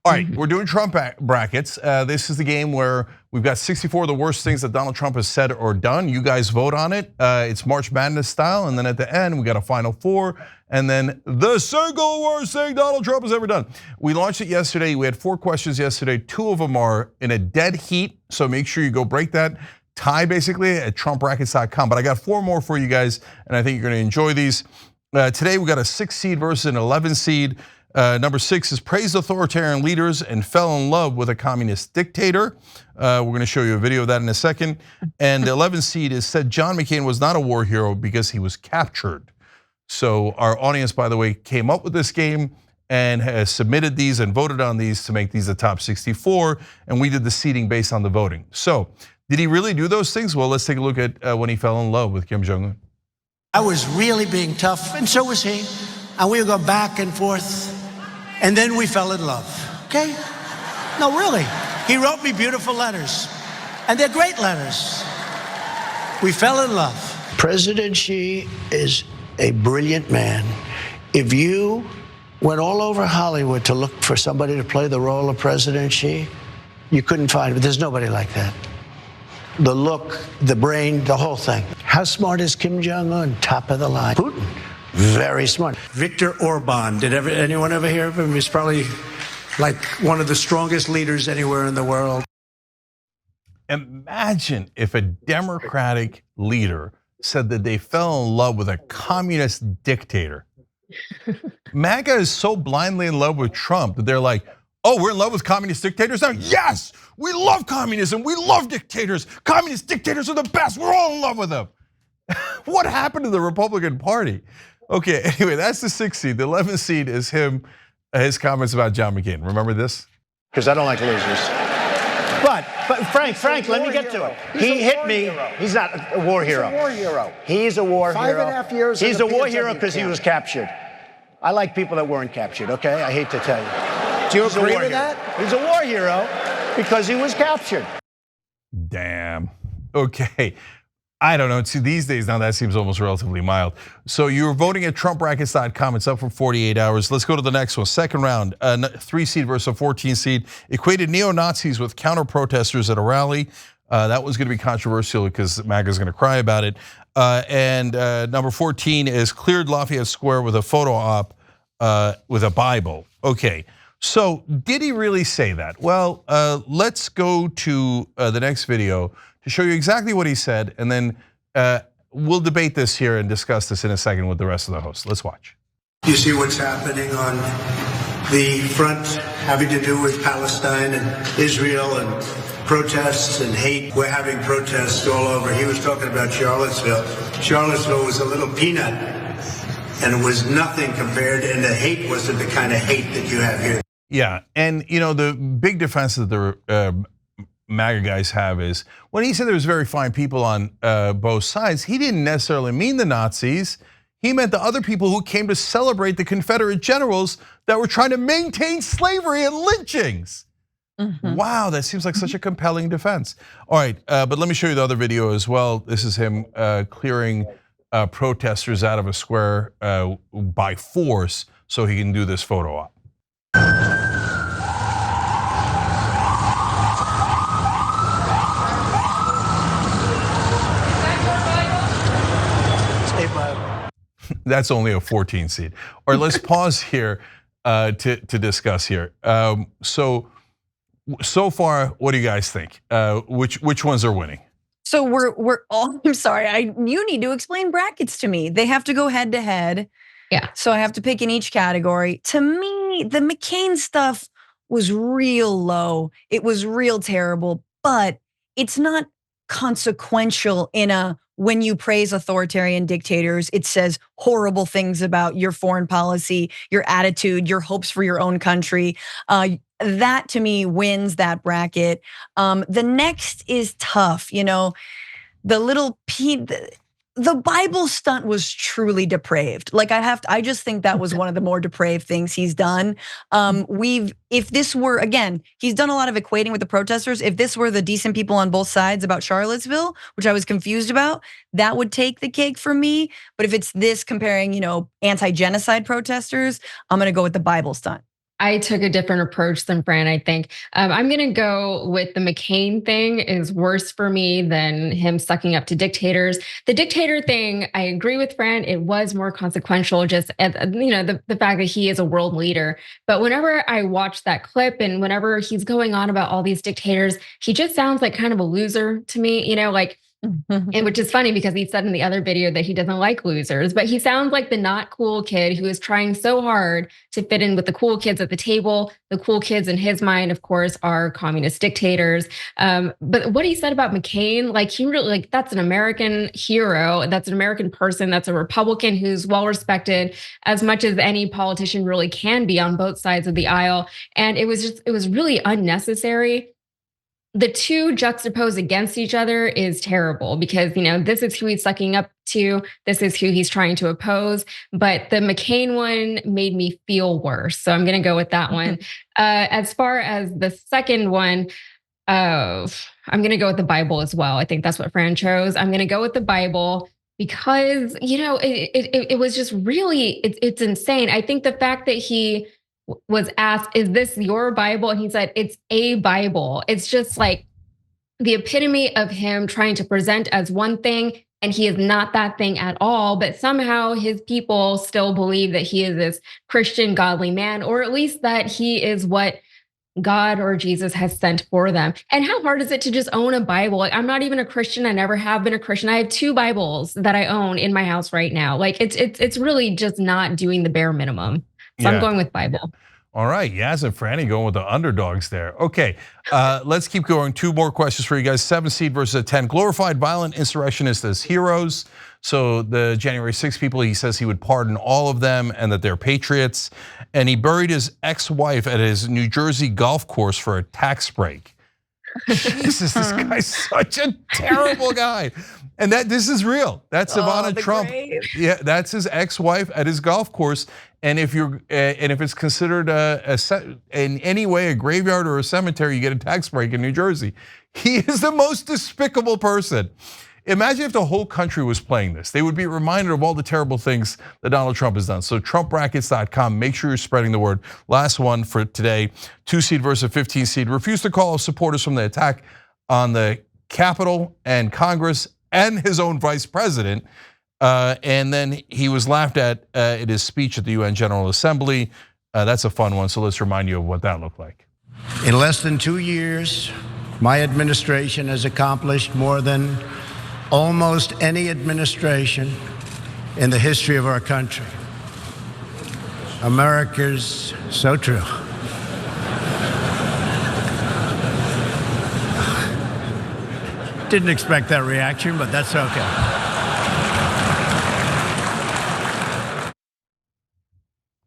All right, we're doing Trump brackets. This is the game where we've got 64 of the worst things that Donald Trump has said or done. You guys vote on it. It's March Madness style, and then at the end we got a final four, and then the single worst thing Donald Trump has ever done. We launched it yesterday. We had 4 questions yesterday. 2 of them are in a dead heat, so make sure you go break that tie basically at TrumpBrackets.com. But I got 4 more for you guys, and I think you're going to enjoy these. Today we got a 6 seed versus an 11 seed. Number 6 is praised authoritarian leaders and fell in love with a communist dictator. We're going to show you a video of that in a second. And the 11 seed is said John McCain was not a war hero because he was captured. So our audience, by the way, came up with this game and has submitted these and voted on these to make these the top 64. And we did the seeding based on the voting. So did he really do those things? Well, let's take a look at when he fell in love with Kim Jong-un. I was really being tough, and so was he. And we would go back and forth. And then we fell in love, okay? No, really. He wrote me beautiful letters, and they're great letters. We fell in love. President Xi is a brilliant man. If you went all over Hollywood to look for somebody to play the role of President Xi, you couldn't find it. There's nobody like that. The look, the brain, the whole thing. How smart is Kim Jong-un? Top of the line. Putin. Very smart. Viktor Orban, did anyone ever hear of him? He's probably like one of the strongest leaders anywhere in the world. Imagine if a Democratic leader said that they fell in love with a communist dictator. MAGA is so blindly in love with Trump that they're like, oh, we're in love with communist dictators now? Yes, we love communism, we love dictators. Communist dictators are the best, we're all in love with them. What happened to the Republican Party? Okay, anyway, that's the 6 seed. The 11 seed is him, his comments about John McCain. Remember this? Because I don't like losers. But Frank, let me get to it. He hit me. He's not a war hero. He's a war hero. He's a war hero. 5.5 years. He's a war hero because he was captured. I like people that weren't captured, okay? I hate to tell you. Do you agree with that? He's a war hero because he was captured. Damn. Okay. I don't know, see these days now that seems almost relatively mild. So you're voting at TrumpBrackets.com, it's up for 48 hours. Let's go to the next one, second round, 3 seed versus a 14 seed. Equated neo-Nazis with counter-protesters at a rally. That was gonna be controversial because MAGA's gonna cry about it. And number 14 is cleared Lafayette Square with a photo op with a Bible. Okay, so did he really say that? Well, let's go to the next video to show you exactly what he said, and then we'll debate this here and discuss this in a second with the rest of the hosts. Let's watch. You see what's happening on the front having to do with Palestine and Israel and protests and hate. We're having protests all over. He was talking about Charlottesville. Charlottesville was a little peanut, and it was nothing compared, and the hate wasn't the kind of hate that you have here. Yeah, and you know the big defense that the MAGA guys have is when he said there was very fine people on both sides, he didn't necessarily mean the Nazis. He meant the other people who came to celebrate the Confederate generals that were trying to maintain slavery and lynchings. Wow, that seems like such a compelling defense. All right, but let me show you the other video as well. This is him clearing protesters out of a square by force so he can do this photo op. That's only a 14 seed. Or let's pause here to discuss here. So far, what do you guys think? Which ones are winning? So we're all. I'm sorry. You need to explain brackets to me. They have to go head to head. Yeah. So I have to pick in each category. To me, the McCain stuff was real low. It was real terrible, but it's not consequential in a when you praise authoritarian dictators, it says horrible things about your foreign policy, your attitude, your hopes for your own country. That to me wins that bracket. The next is tough. You know, the Bible stunt was truly depraved. Like I just think that was one of the more depraved things he's done. If this were, again, he's done a lot of equating with the protesters. If this were the decent people on both sides about Charlottesville, which I was confused about, that would take the cake for me. But if it's this comparing, anti-genocide protesters, I'm gonna go with the Bible stunt. I took a different approach than Fran, I think. I'm going to go with the McCain thing is worse for me than him sucking up to dictators. The dictator thing, I agree with Fran. It was more consequential, just the fact that he is a world leader. But whenever I watch that clip and whenever he's going on about all these dictators, he just sounds like kind of a loser to me. And which is funny because he said in the other video that he doesn't like losers, but he sounds like the not cool kid who is trying so hard to fit in with the cool kids at the table. The cool kids in his mind, of course, are communist dictators. But what he said about McCain, he really, that's an American hero. That's an American person. That's a Republican who's well respected as much as any politician really can be on both sides of the aisle. And it was really unnecessary. The two juxtaposed against each other is terrible because, this is who he's sucking up to. This is who he's trying to oppose. But the McCain one made me feel worse. So I'm going to go with that one. As far as the second one, I'm going to go with the Bible as well. I think that's what Fran chose. I'm going to go with the Bible because, it was just really, it's insane. I think the fact that he was asked, is this your Bible? And he said, it's a Bible. It's just like the epitome of him trying to present as one thing, and he is not that thing at all. But somehow his people still believe that he is this Christian, godly man, or at least that he is what God or Jesus has sent for them. And how hard is it to just own a Bible? I'm not even a Christian. I never have been a Christian. I have 2 Bibles that I own in my house right now. It's really just not doing the bare minimum. So I'm going with Bible. All right, Yaz and Franny going with the underdogs there. Okay, let's keep going. 2 more questions for you guys. 7 seed versus a 10. Glorified violent insurrectionists as heroes. So the January 6 people, he says he would pardon all of them and that they're patriots. And he buried his ex-wife at his New Jersey golf course for a tax break. Jesus, this guy's such a terrible guy. And this is real. That's Ivana Trump. Grave. Yeah, that's his ex-wife at his golf course. And if it's considered in any way a graveyard or a cemetery, you get a tax break in New Jersey. He is the most despicable person. Imagine if the whole country was playing this. They would be reminded of all the terrible things that Donald Trump has done. So TrumpBrackets.com, make sure you're spreading the word. Last one for today, 2 seed versus 15 seed. Refused to call supporters from the attack on the Capitol and Congress and his own vice president. And then he was laughed at in his speech at the UN General Assembly. That's a fun one, so let's remind you of what that looked like. In less than 2 years, my administration has accomplished more than almost any administration in the history of our country. America's so true. Didn't expect that reaction, but that's okay.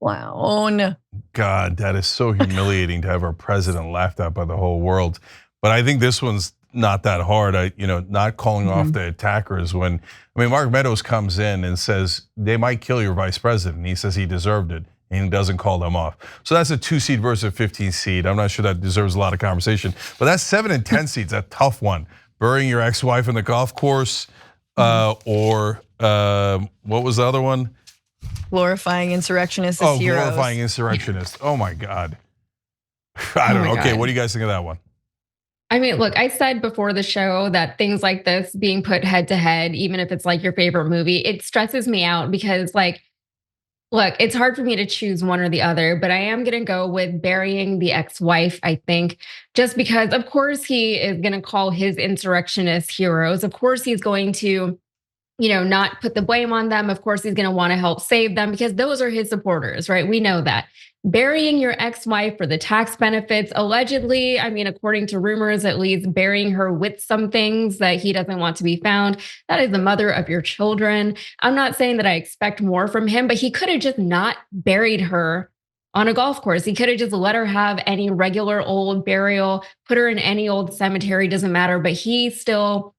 Wow. God, that is so humiliating to have our president laughed at by the whole world. But I think this one's not that hard. Not calling off the attackers when, Mark Meadows comes in and says they might kill your vice president. And he says he deserved it and he doesn't call them off. So that's a 2 seed versus a 15 seed. I'm not sure that deserves a lot of conversation, but that's 7 and 10 seeds, a tough one. Burying your ex-wife in the golf course or what was the other one? Glorifying insurrectionists as heroes. Glorifying insurrectionists. Oh my God. I don't know. Okay, what do you guys think of that one? Look, I said before the show that things like this being put head to head, even if it's like your favorite movie, it stresses me out because look, it's hard for me to choose one or the other, but I am going to go with burying the ex-wife, I think, just because of course he is going to call his insurrectionists heroes. Of course he's going to not put the blame on them. Of course, he's going to want to help save them because those are his supporters, right? We know that. Burying your ex-wife for the tax benefits, allegedly, according to rumors, at least burying her with some things that he doesn't want to be found. That is the mother of your children. I'm not saying that I expect more from him, but he could have just not buried her on a golf course. He could have just let her have any regular old burial, put her in any old cemetery, doesn't matter, but he still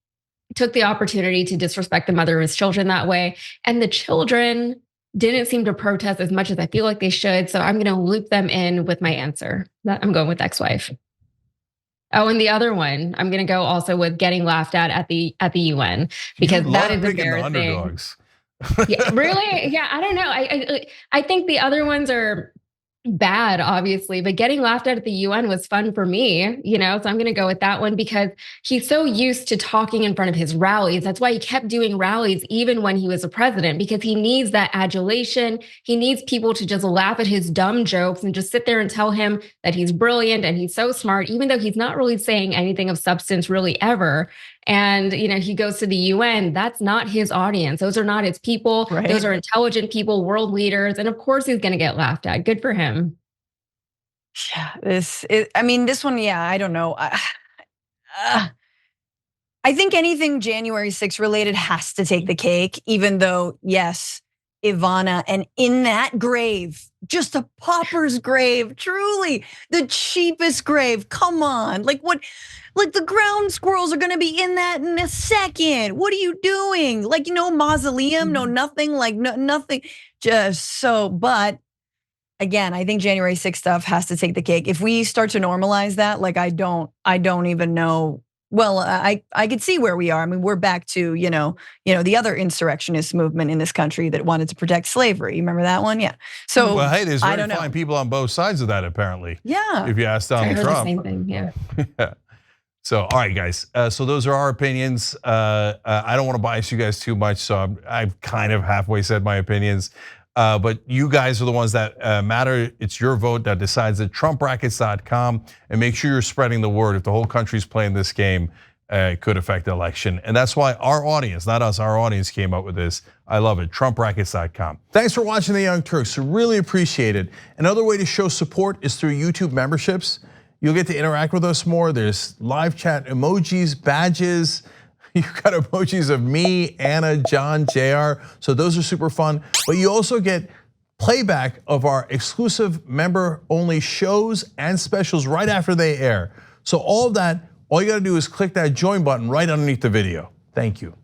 took the opportunity to disrespect the mother of his children that way. And the children didn't seem to protest as much as I feel like they should. So I'm going to loop them in with my answer. I'm going with ex-wife. Oh, and the other one, I'm going to go also with getting laughed at the UN because that is embarrassing. Yeah, really? Yeah, I don't know. I think the other ones are bad, obviously, but getting laughed at the UN was fun for me, so I'm going to go with that one because he's so used to talking in front of his rallies. That's why he kept doing rallies even when he was a president, because he needs that adulation. He needs people to just laugh at his dumb jokes and just sit there and tell him that he's brilliant and he's so smart, even though he's not really saying anything of substance really ever. And he goes to the UN. That's not his audience. Those are not his people. Right. Those are intelligent people, world leaders, and of course he's going to get laughed at. Good for him. Yeah, this one, yeah, I don't know. I think anything January 6th related has to take the cake, even though, yes, Ivana, and in that grave, just a pauper's grave, truly the cheapest grave. Come on, like what? Like the ground squirrels are gonna be in that in a second. What are you doing? Like, mausoleum, no nothing, like nothing. Just so, but again, I think January 6th stuff has to take the cake. If we start to normalize that, like I don't even know. Well, I could see where we are. I mean, we're back to, the other insurrectionist movement in this country that wanted to protect slavery. You remember that one? Yeah. So well, hey, there's I very don't fine know. people on both sides of that, apparently. Yeah. If you ask I Donald heard Trump. the same thing. Yeah. Yeah. So, all right, guys. So those are our opinions. I don't want to bias you guys too much, so I've kind of halfway said my opinions. But you guys are the ones that matter. It's your vote that decides at TrumpBrackets.com, and make sure you're spreading the word. If the whole country's playing this game, it could affect the election. And that's why our audience, not us, our audience came up with this. I love it, TrumpBrackets.com. Thanks for watching The Young Turks, really appreciate it. Another way to show support is through YouTube memberships. You'll get to interact with us more. There's live chat emojis, badges. You've got emojis of me, Anna, John, JR. So those are super fun. But you also get playback of our exclusive member-only shows and specials right after they air. So all of that, all you gotta do is click that join button right underneath the video. Thank you.